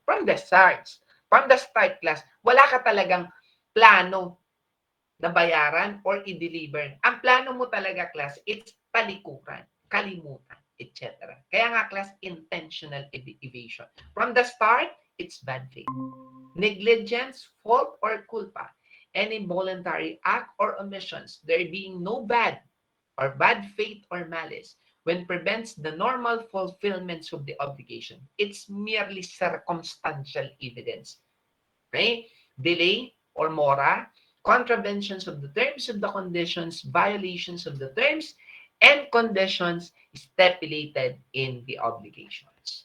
From the start. From the start, class, wala ka talagang plano na bayaran or i-deliver. Ang plano mo talaga, class, it's talikuran, kalimutan, etc. Kaya nga, class, intentional evasion. From the start, it's bad faith. Negligence, fault, or culpa. Any voluntary act or omissions, there being no bad or bad faith or malice, when prevents the normal fulfillments of the obligation. It's merely circumstantial evidence. Okay? Delay or mora, contraventions of the terms of the conditions, violations of the terms and conditions stipulated in the obligations.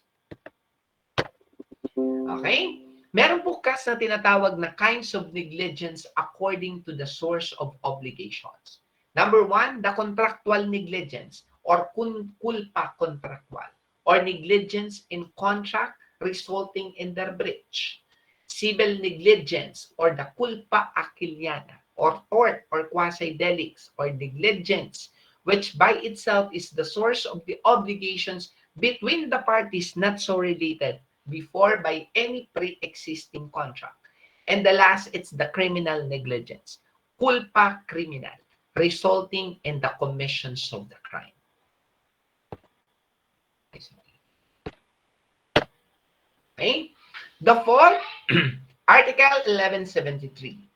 Okay? Meron po kas na tinatawag na kinds of negligence according to the source of obligations. Number one, the contractual negligence or culpa contractual or negligence in contract resulting in their breach. Civil negligence or the culpa aquiliana or tort or quasi-delicts or negligence which by itself is the source of the obligations between the parties not so related before by any pre-existing contract. And the last, it's the criminal negligence. Culpa criminal, resulting in the commissions of the crime. Okay? The fault, Article 1173.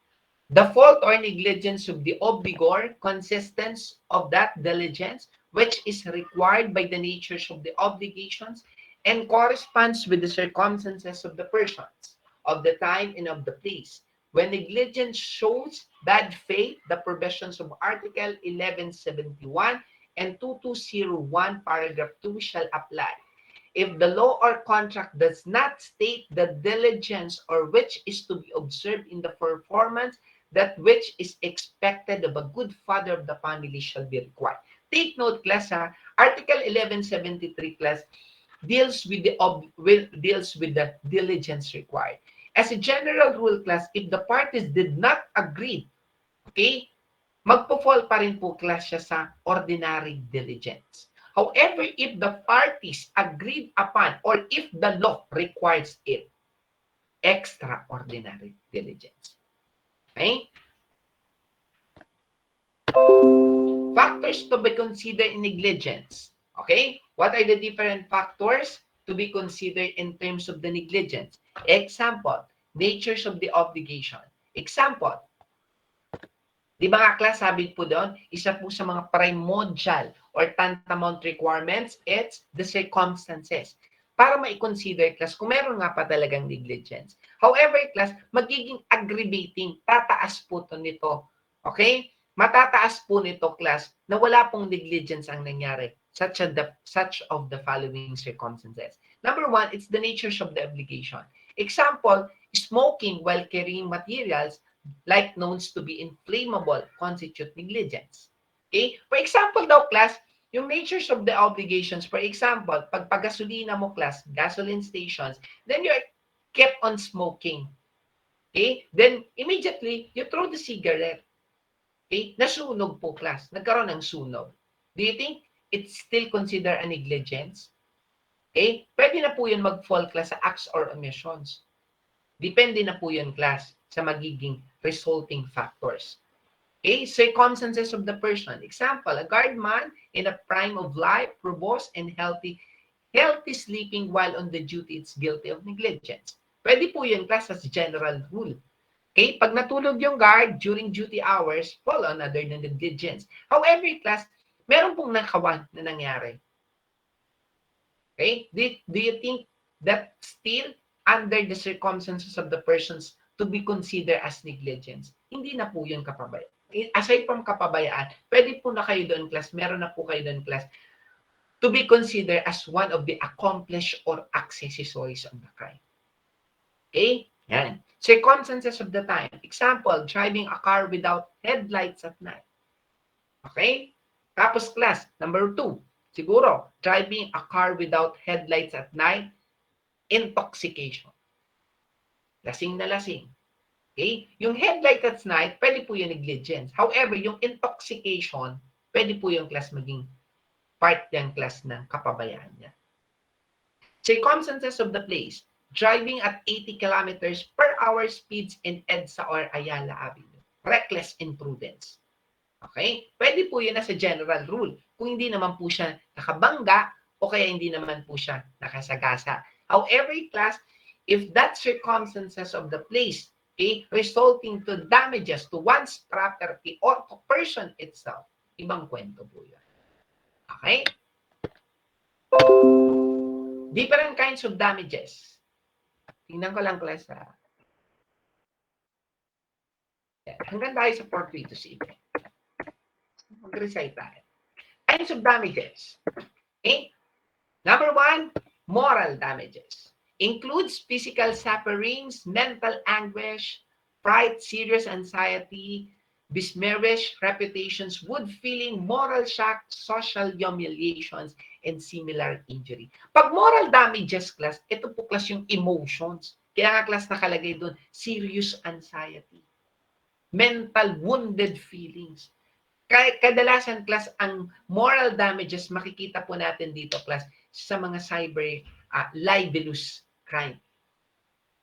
The fault or negligence of the obligor consists of that diligence which is required by the natures of the obligations and corresponds with the circumstances of the persons, of the time, and of the place. When negligence shows bad faith, the provisions of Article 1171 and 2201, paragraph 2 shall apply. If the law or contract does not state the diligence or which is to be observed in the performance, that which is expected of a good father of the family shall be required. Take note, class, Article 1173, class, deals with the diligence required. As a general rule, class, if the parties did not agree, okay, magpo-fall pa rin po, class, siya sa ordinary diligence. However, if the parties agreed upon or if the law requires it, extraordinary diligence. Okay? Factors to be considered in negligence. Okay? What are the different factors to be considered in terms of the negligence? Example, natures of the obligation. Example, di ba nga class, sabi po doon, isa po sa mga primordial or tantamount requirements, it's the circumstances. Para ma-consider, class, kung meron nga pa talagang negligence. However, class, magiging aggravating, tataas po to nito. Okay? Matataas po nito, class, na wala pong negligence ang nangyari, such of the following circumstances. Number one, it's the natures of the obligation. Example, smoking while carrying materials like known to be inflammable constitute negligence. Okay? For example daw, class, yung natures of the obligations, for example, pag pagasolina mo, class, gasoline stations, then you're kept on smoking. Okay? Then, immediately, you throw the cigarette. Okay? Nasunog po, class. Nagkaroon ng sunog. Do you think it's still considered a negligence? Okay? Pwede na po yun mag-fall, class, sa acts or omissions. Depende na po yun, class, sa magiging resulting factors. Okay? Circumstances of the person. Example, a guardman in a prime of life, robust and healthy sleeping while on the duty is guilty of negligence. Pwede po yun, class, as general rule. Okay? Pag natulog yung guard during duty hours, fall on other than negligence. However, class, meron pong nakawan na nangyari. Okay? Do you think that still under the circumstances of the persons to be considered as negligence? Hindi na po yun kapabayaan. Aside from kapabayaan, pwede po na kayo doon, class, meron na po kayo doon, class, to be considered as one of the accomplished or accessories of the crime. Okay? Yan. Circumstances of the time. Example, driving a car without headlights at night. Okay? Tapos, class, number 2, siguro, driving a car without headlights at night, intoxication. Lasing na lasing. Okay? Yung headlight at night, pwede po yung negligence. However, yung intoxication, pwede po yung class maging part ng class ng kapabayaan niya. Circumstances of the place. driving at 80 kilometers per hour speeds in EDSA or Ayala Avenue. Reckless imprudence. Okay? Pwede po yun na sa general rule. Kung hindi naman po siya nakabangga o kaya hindi naman po siya nakasagasa. However, class, if that circumstances of the place, okay, resulting to damages to one's property or to person itself, ibang kwento po yun. Okay? Different kinds of damages. Tingnan ko lang, class, ha? Hanggang tayo sa 4 to 6. Mag-recite tayo. Kinds of damages. Okay? Number 1, moral damages. Includes physical sufferings, mental anguish, fright, serious anxiety, besmirch, reputations, wood feeling, moral shock, social humiliations, and similar injury. Pag moral damages, class, ito po, class, yung emotions. Kaya nga, class, nakalagay doon, serious anxiety, mental wounded feelings. Kadalasan, class, ang moral damages, makikita po natin dito, class, sa mga cyber libelous crime.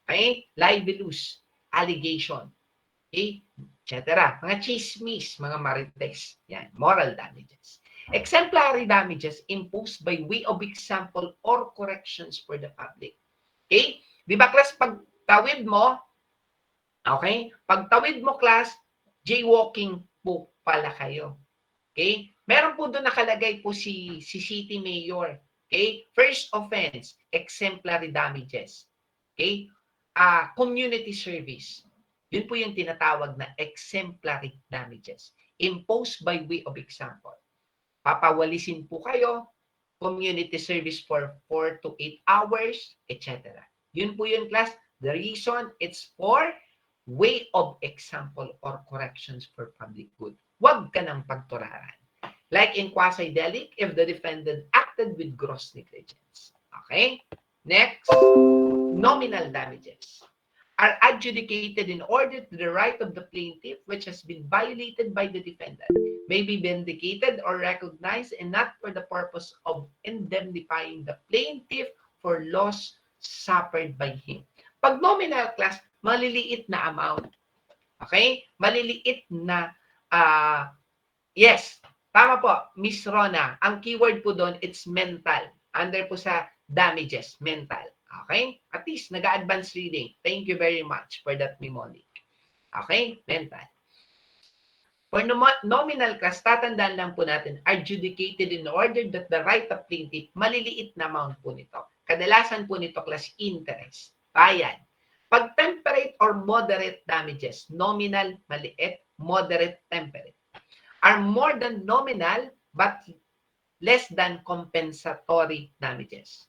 Okay? Libelous, allegation, okay? Etc. Mga chismis, mga marites. Yan, moral damages. Exemplary damages imposed by way of example or corrections for the public. Okay? Di ba, class, pag tawid mo, okay? Pag tawid mo, class, jaywalking po pala kayo. Okay? Meron po doon nakalagay po si city mayor. Okay? First offense, exemplary damages. Okay? Community service. Yun po yung tinatawag na exemplary damages. Imposed by way of example. Papawalisin po kayo, community service for 4 to 8 hours, etc. Yun po yun, class. The reason, it's for way of example or corrections for public good. Huwag ka ng pagturaran. Like in quasi-delict, if the defendant acted with gross negligence. Okay? Next, nominal damages are adjudicated in order to the right of the plaintiff which has been violated by the defendant, may be vindicated or recognized, and not for the purpose of indemnifying the plaintiff for loss suffered by him. Pag nominal, class, maliliit na amount. Okay? Maliliit na, yes, tama po, Miss Rona. Ang keyword po doon, it's mental. Under po sa damages, mental. Okay? At least, nag-advance reading. Thank you very much for that, Mimonic. Okay? Mental. For nominal class, tatandaan lang po natin, adjudicated in order that the right of plaintiff, maliliit na amount po nito. Kadalasan po nito, class, interest. Bayan. Pag temperate or moderate damages, nominal, maliit, moderate, temperate, are more than nominal but less than compensatory damages.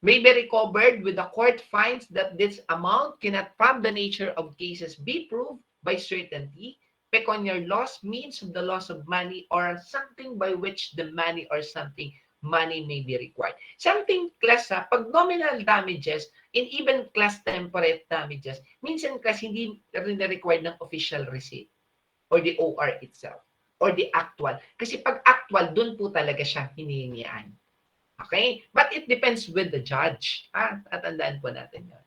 May be recovered with the court finds that this amount cannot, from the nature of cases, be proved by certainty. Pecuniary loss means the loss of money or something by which the money or something money may be required. Something, class, pag nominal damages, in even class temperate damages, minsan class hindi rin required ng official receipt or the OR itself or the actual. Kasi pag actual, dun po talaga siya hinihingian. Okay? But it depends with the judge. Tatandaan po natin yun.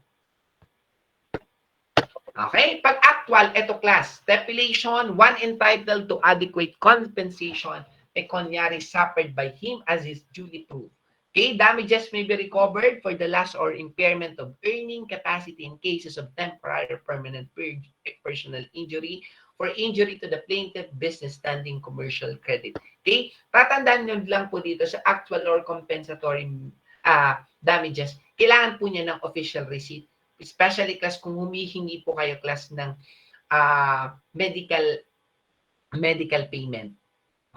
Okay? Pag actual, ito class, stipulation, one entitled to adequate compensation pecuniary suffered by him as is duly proved. Okay? Damages may be recovered for the loss or impairment of earning capacity in cases of temporary or permanent personal injury, for injury to the plaintiff, business standing, commercial credit. Okay? Tatandaan nyo lang po dito sa actual or compensatory damages, kailangan po niya ng official receipt. Especially, class, kung humihingi po kayo, class, ng medical payment.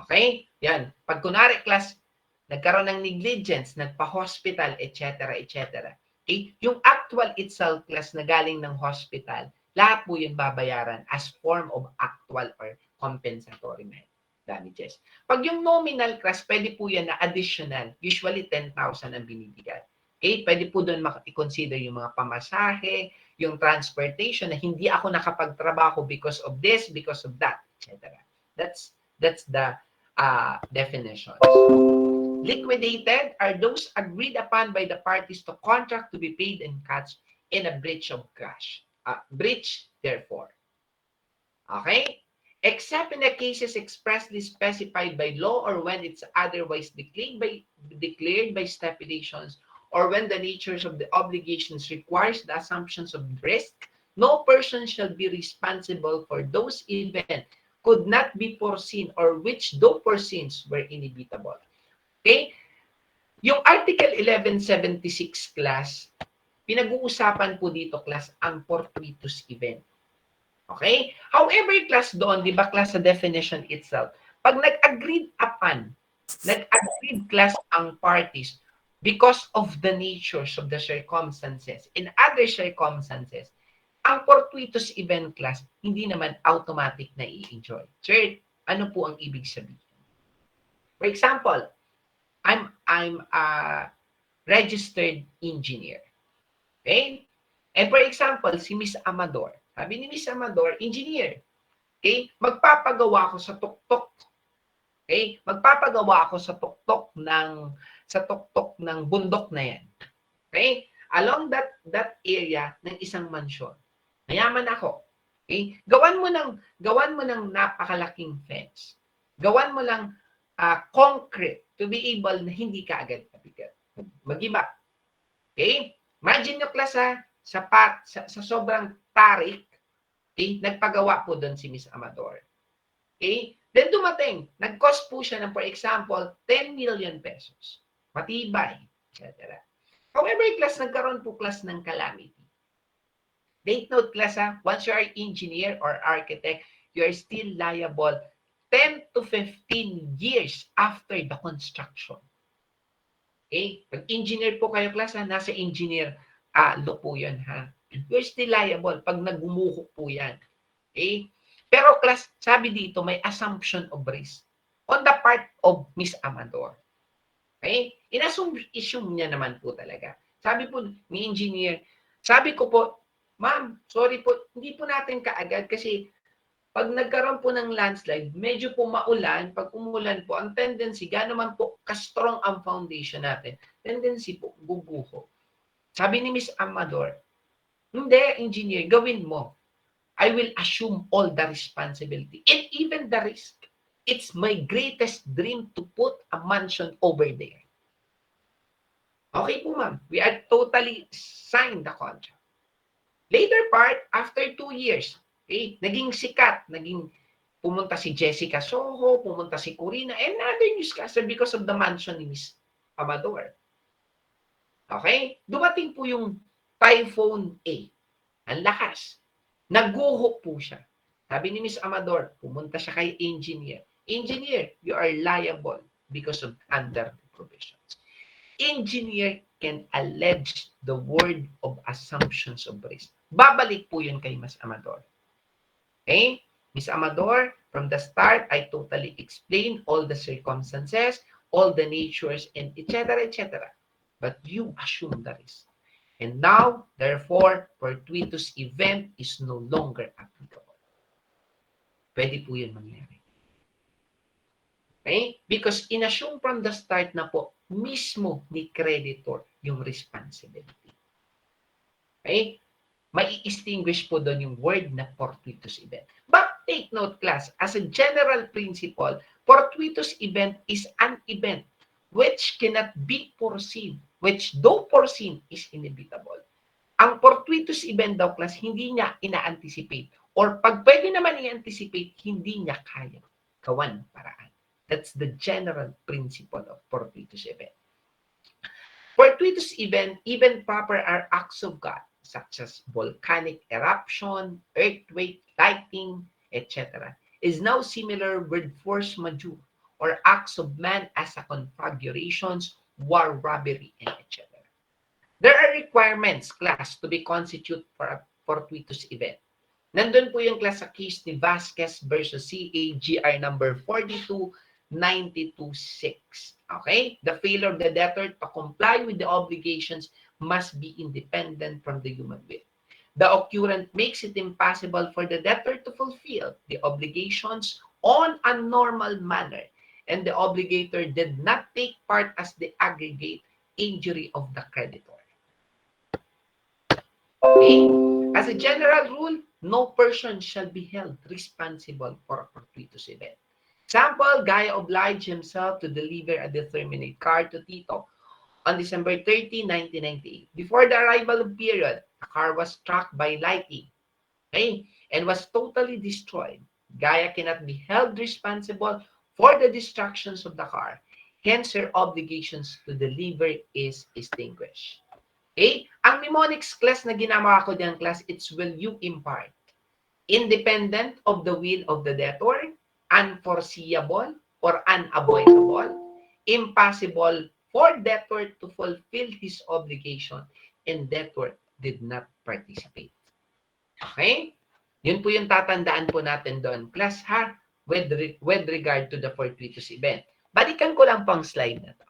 Okay? Yan. Pag kunwari, class, nagkaroon ng negligence, nagpa-hospital, etc., etc. Okay? Yung actual itself, class, na galing ng hospital, lahat po yun babayaran as form of actual or compensatory damages. Pag yung nominal, class, pwede po yan na additional, usually 10,000 ang binibigay. Okay? Pwede po doon i-consider yung mga pamasahe, yung transportation na hindi ako nakapagtrabaho because of this, because of that, etc. That's the definition. Liquidated are those agreed upon by the parties to contract to be paid in cash in a breach of cash. Breach, therefore. Okay? Except in the cases expressly specified by law or when it's otherwise declared by stipulations or when the natures of the obligations requires the assumptions of risk, no person shall be responsible for those events could not be foreseen or which though foreseen were inevitable. Okay? Yung Article 1176 class, pinag-uusapan po dito class ang fortuitous event. Okay? However, class doon, di ba class sa definition itself, pag nag-agreed class ang parties because of the natures of the circumstances and other circumstances, ang fortuitous event class, hindi naman automatic na i-enjoy. Sir, ano po ang ibig sabihin? For example, I'm a registered engineer. Okay? And for example, si Miss Amador. Sabi ni Miss Amador, engineer. Okay? Magpapagawa ako sa tuktok. Okay? Magpapagawa ako sa tuktok ng bundok na yan. Okay? Along that area ng isang mansyon. Mayaman ako. Okay? Gawan mo ng napakalaking fence. Gawan mo lang concrete to be able na hindi ka agad mag-iba. Okay? Imagine nyo class sa sobrang tarik, okay, nagpagawa po doon si Miss Amador. Okay? Then dumating, nag-cost po siya ng, for example, 10 million pesos. Matibay, etc. However, class, nagkaroon po class ng calamity. Take note class once you are engineer or architect, you are still liable 10 to 15 years after the construction. Okay? Pag engineer po kayo class nasa engineer law po yan You're still liable pag nagumuho po yan. Okay? Pero class, sabi dito, may assumption of risk on the part of Miss Amador. Okay? In-assume niya naman po talaga. Sabi po ni engineer, sabi ko po, ma'am, sorry po, hindi po natin kaagad kasi pag nagkaroon po ng landslide, medyo po maulan, pag umulan po, ang tendency, gano'n man po ka-strong ang foundation natin, tendency po, guguho. Sabi ni Miss Amador, hindi, engineer, gawin mo. I will assume all the responsibility and even the risk. It's my greatest dream to put a mansion over there. Okay po, ma'am. We are totally signed the contract. Later part, after 2 years, okay, naging sikat, pumunta si Jessica Soho, pumunta si Corina, and other newscaster because of the mansion ni Miss Amador. Okay? Dumating po yung Typhoon A. Ang lakas. Naguho po siya. Sabi ni Miss Amador, pumunta siya kay engineer. Engineer, you are liable because of under the provisions. Engineer can allege the word of assumptions of risk. Babalik po yun kay Miss Amador. Okay? Miss Amador, from the start, I totally explained all the circumstances, all the natures, and etc., etc. But you assume the risk. And now, therefore, fortuitous event is no longer applicable. Pwede po yun mangyari. Okay? Because inassume from the start na po, mismo ni creditor yung responsibility. Okay? Mai-extinguish po doon yung word na fortuitous event. But take note, class, as a general principle, fortuitous event is an event which cannot be foreseen, which though foreseen is inevitable. Ang fortuitous event daw, class, hindi niya ina-anticipate. Or pag pwede naman i-anticipate, hindi niya kaya gawan paraan. That's the general principle of fortuitous event. Fortuitous event, even proper, are acts of God, such as volcanic eruption, earthquake, lightning, etc. Is now similar with force majeure, or acts of man as a configurations, war, robbery, and etc. There are requirements, class, to be constituted for a fortuitous event. Nandun po yung class sa case ni Vasquez versus CAGR number 42926. Okay? The failure of the debtor to comply with the obligations must be independent from the human will. The occurrence makes it impossible for the debtor to fulfill the obligations on a normal manner, and the obligator did not take part as the aggregate injury of the creditor. Okay? As a general rule, no person shall be held responsible for a fortuitous event. Example, Gaya obliged himself to deliver a determinate car to Tito on December 30, 1998. Before the arrival of period, the car was struck by lightning, okay, and was totally destroyed. Gaya cannot be held responsible for the destructions of the car. Hence, her obligations to deliver is extinguished. Okay? Ang mnemonics class na ginawa ko dyan class, it's will you impart. Independent of the will of the debtor, unforeseeable or unavoidable, impossible for debtor to fulfill his obligation, and debtor did not participate. Okay? Yun po yung tatandaan po natin doon. Class ha, with regard to the fortuitous event. Balikan ko lang pang slide na to.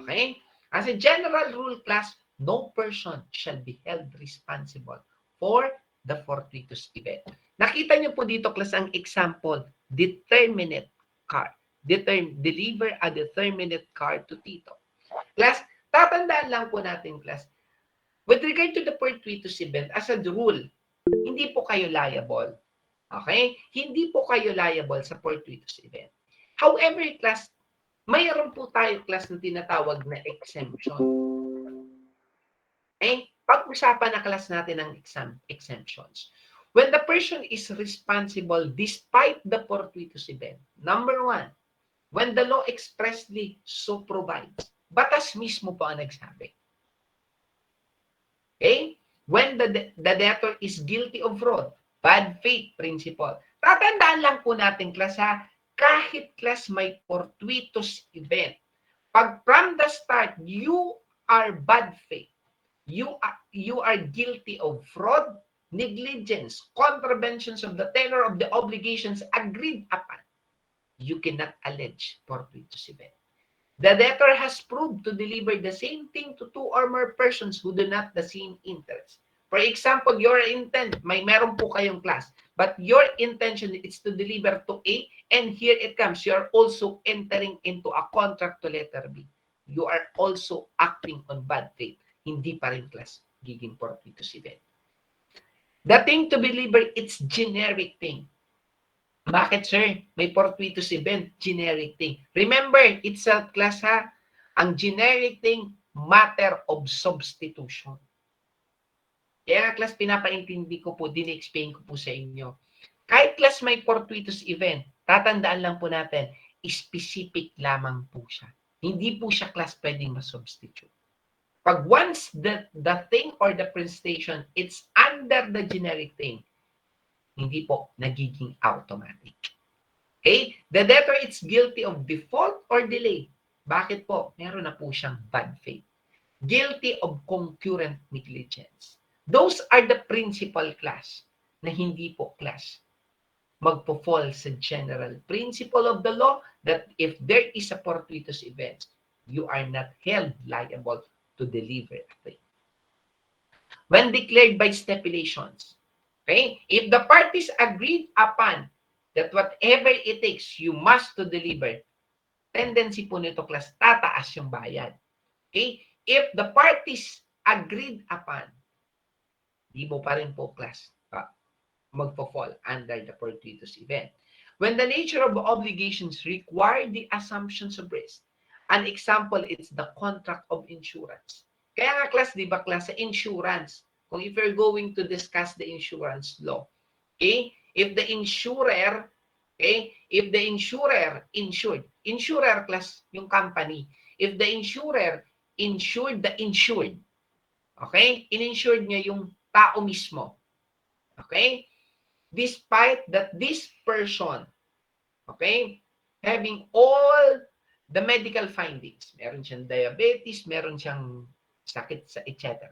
Okay? As a general rule, class, no person shall be held responsible for the fortuitous event. Nakita niyo po dito, class, ang example, determinate car. Deliver a determinate car to Tito. Class, tatandaan lang po natin, class, with regard to the fortuitous event, as a rule, hindi po kayo liable. Okay? Hindi po kayo liable sa fortuitous event. However, class, mayroon po tayo, class, na tinatawag na exemption. Okay? Pag-usapan na class natin ang exemptions. When the person is responsible despite the fortuitous event, number one, when the law expressly so provides, batas mismo po ang nagsabi. Okay? When the debtor is guilty of fraud, bad faith principle. Tatandaan lang po natin, class, ha, kahit class may fortuitous event, pag from the start, you are bad faith, you are guilty of fraud, negligence, contraventions of the tenor of the obligations agreed upon, you cannot allege fortuitous event. The debtor has proved to deliver the same thing to two or more persons who do not the same interest. For example, your intent, meron po kayong class, but your intention is to deliver to A, and here it comes, you are also entering into a contract to letter B. You are also acting on bad faith. Hindi pa rin class, giging fortuitous event. The thing to be delivered, it's generic thing. Bakit, sir? May fortuitous event, generic thing. Remember, it's a class, ha? Ang generic thing, matter of substitution. Kaya class, pinapaintindi ko po, din-explain ko po sa inyo. Kahit class may fortuitous event, tatandaan lang po natin, specific lamang po siya. Hindi po siya class pwedeng ma-substitute. Pag once the thing or the prestation, it's under the generic thing, hindi po nagiging automatic. Okay? The debtor is guilty of default or delay. Bakit po? Meron na po siyang bad faith. Guilty of concurrent negligence. Those are the principal class na hindi po class magpo-fall sa general principle of the law that if there is a fortuitous event, you are not held liable to deliver a thing. When declared by stipulations, okay? If the parties agreed upon that whatever it takes, you must to deliver, tendency po nito, class, tataas yung bayad. Okay? If the parties agreed upon, di mo pa rin po, class, magpo-fall under the fortuitous event. When the nature of obligations require the assumptions of risk, an example, it's the contract of insurance. Kaya nga, class, di ba, class, sa insurance, kung if you're going to discuss the insurance law, okay, if the insurer, okay, if the insurer insurer class, yung company, if the insurer insured the insured, okay, ininsured niya yung tao mismo, okay, despite that this person, okay, having all the medical findings, meron siyang diabetes, meron siyang sakit, etc.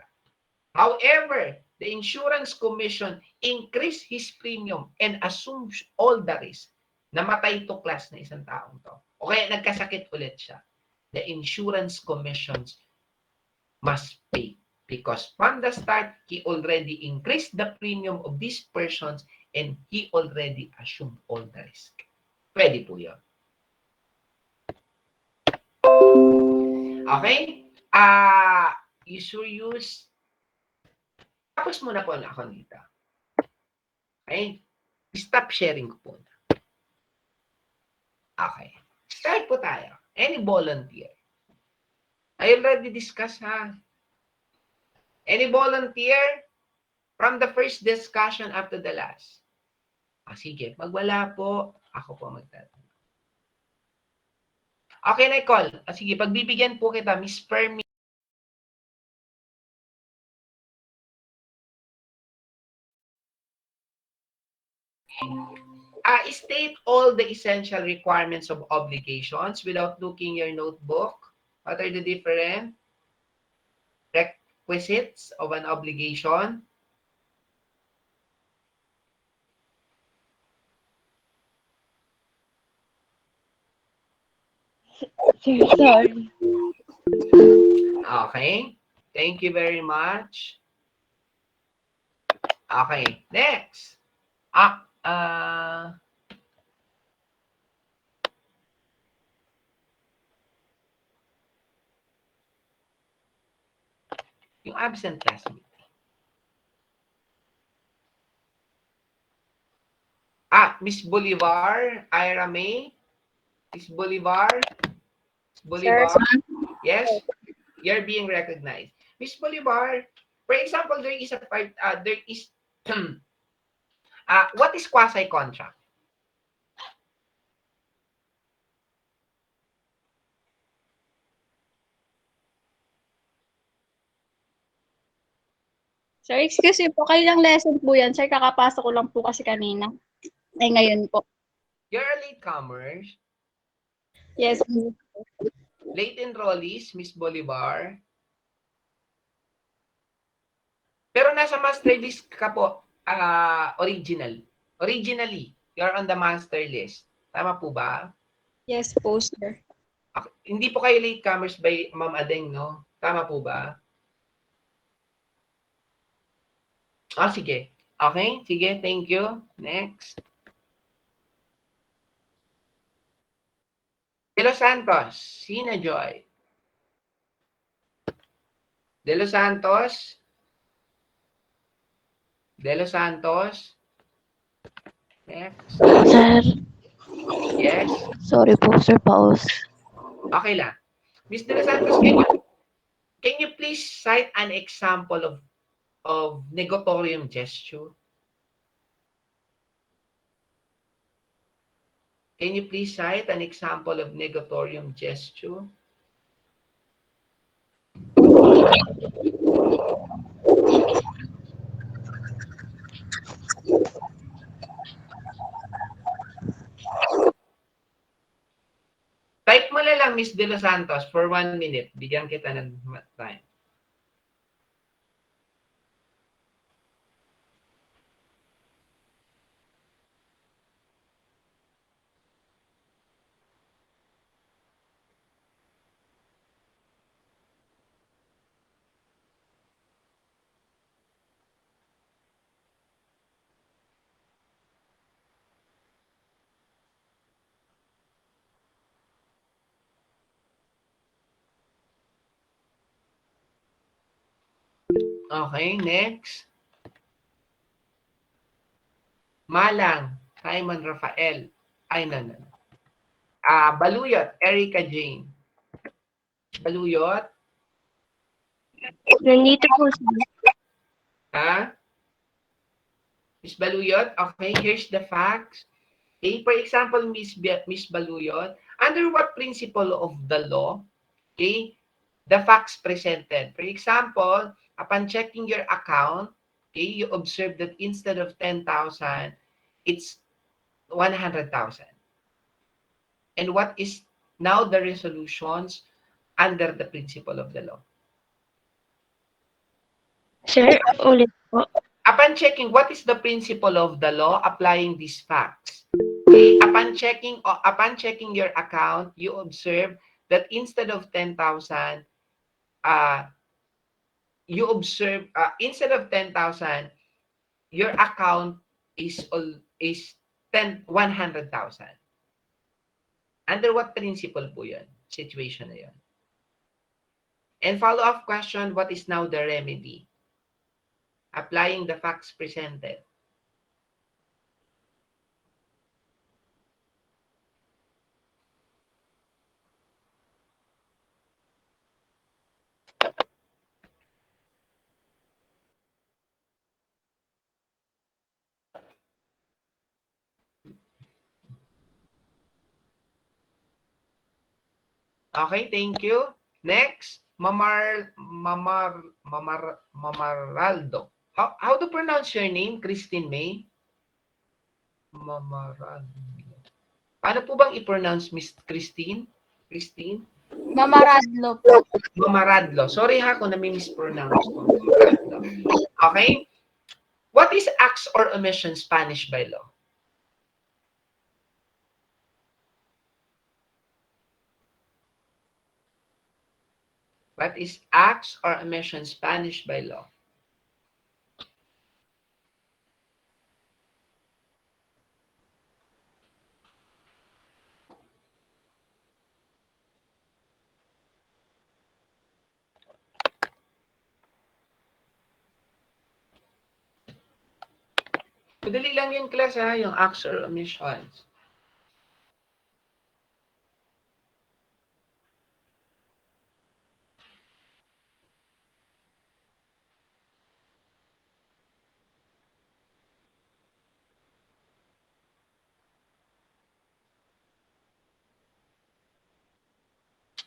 However, the insurance commission increased his premium and assumes all the risk. Namatay to, class, na isang taong to. O kaya nagkasakit ulit siya. The insurance commissions must pay because from the start, he already increased the premium of these persons and he already assumed all the risk. Pwede po yun. Okay? You should use. Tapos muna po na ako dito. Okay? Stop sharing ko po. Okay. Start po tayo. Any volunteer? I already discussed, ha? Any volunteer from the first discussion up to the last? Sige. Magwala po. Ako po magtatanong. Okay, Nicole. Sige, pagbibigyan po kita, Miss Fermi. State all the essential requirements of obligations without looking your notebook. What are the different requisites of an obligation? Sorry. Okay. Thank you very much. Okay. Next. Yung absent classmate. Miss Bolivar, Ira May. Miss Bolivar. Miss Bolivar. Sir. Yes, you're being recognized. Miss Bolivar, for example, there is what is quasi-contract? Sir, excuse me po. Kailang lesson po yan? Sir, kakapasok ko lang po kasi kanina. Ay, ngayon po. You're a latecomers. Yes. Late enrollees, Miss Bolivar. Pero nasa master list ka po, originally, you're on the master list. Tama po ba? Yes po, sir. Hindi po kayo latecomers by Ma'am Adeng, no? Tama po ba? Sige. Okay, sige, thank you. Next. De Los Santos, Sina Joy. De Los Santos. De Los Santos. Next. Sir, Yes. sorry po, Sir Paus. Okay lang. Ms. De Los Santos, can you please cite an example of negatorium gesture? Can you please cite an example of negatorium gesture? Type mo na lang, Miss De Los Santos, for 1 minute. Bigyan kita ng time. Okay, next. Malang, Simon Rafael. Ay, no. Baluyot, Erica Jane. Baluyot. Nandito po, sir. Miss Baluyot, okay, here's the facts. Okay, for example, Miss Baluyot, under what principle of the law, okay, the facts presented. For example, upon checking your account, okay, you observe that instead of 10,000, it's 100,000. And what is now the resolutions under the principle of the law? Sir, ulit po. Upon checking, what is the principle of the law applying these facts? Okay, upon checking your account, you observe that instead of 10,000, you observe instead of 10,000, your account is 100,000. Under what principle po yun? Situation na yun. And follow-up question, what is now the remedy? Applying the facts presented. Okay, thank you. Next, Mamaraldo. How to pronounce your name, Christine May? Mamaraldo. Paano po bang i-pronounce, Miss Christine? Christine? Mamaradlo po. Mamaradlo. Sorry ha kung nami-mispronounce ko. Mamaradlo. Okay? What is acts or omissions punished by law? What is acts or omissions punished by law? Madali lang yun, class, ha? Yung acts or omissions.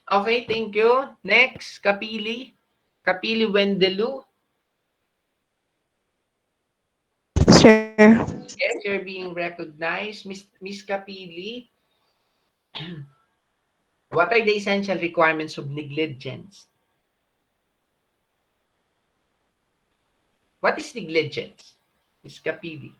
Okay, thank you. Next, Kapili. Kapili Wendelu. Sir. Yes, you're being recognized. Miss Kapili, what are the essential requirements of negligence? What is negligence? Miss Kapili.